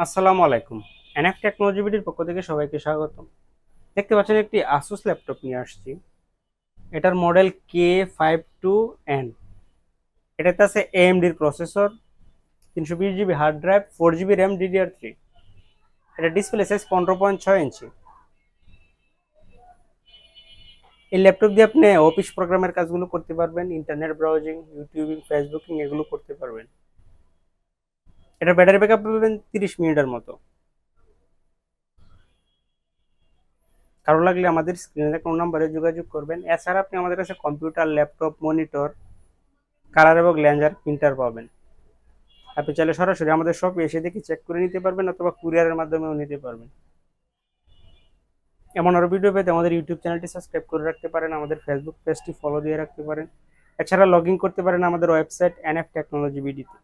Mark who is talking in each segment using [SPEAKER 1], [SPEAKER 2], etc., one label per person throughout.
[SPEAKER 1] আসসালামু আলাইকুম। NF technology বিডির পক্ষ থেকে সবাইকে স্বাগতম। দেখতে পাচ্ছেন একটি আসুস ল্যাপটপ নিয়ে আসছি। এটার মডেল K52N। এটাতে আছে এএমডির processor, 320 GB hard drive, 4 GB RAM, DDR3। এটা ডিসপ্লে সাইজ 15.6 ইঞ্চি। এই ল্যাপটপ দিয়ে আপনি অফিস প্রোগ্রামের কাজগুলো করতে পারবেন, ইন্টারনেট ব্রাউজিং, ইউটিউবিং, ফেসবুকিং এগুলো করতে পারবেন। এটা ব্যাটারি ব্যাকআপ পাবেন 30 মিনিটের মতো। কারো লাগলে আমাদের স্ক্রিনে দেখা নাম্বারে যোগাযোগ করবেন। এছাড়া আপনি আমাদের কাছে কম্পিউটার, ল্যাপটপ, মনিটর, কালার এবং ল্যাঞ্জার প্রিন্টার পাবেন। আপনি চাইলে সরাসরি আমাদের শপে এসে দেখে চেক করে নিতে পারবেন অথবা কুরিয়ারের মাধ্যমেও নিতে পারবেন। এমন আরো ভিডিও পেতে আমাদের ইউটিউব চ্যানেলটি সাবস্ক্রাইব করে রাখতে পারেন, আমাদের ফেসবুক পেজটি ফলো দিয়ে রাখতে পারেন। এছাড়া লগ ইন করতে পারেন আমাদের ওয়েবসাইট এনএফ টেকনোলজি বিডিতে।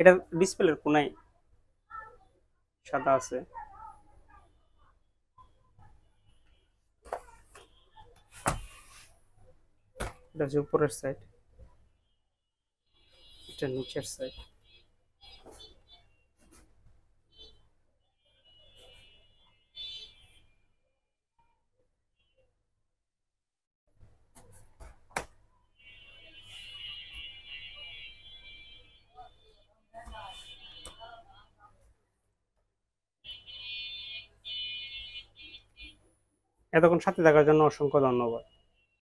[SPEAKER 1] এটা ডিসপ্লের কোনায় সাদা আছে। এটা হচ্ছে উপরের সাইড, এটা নিচের সাইড। এতক্ষণ সাথে থাকার জন্য অসংখ্য ধন্যবাদ।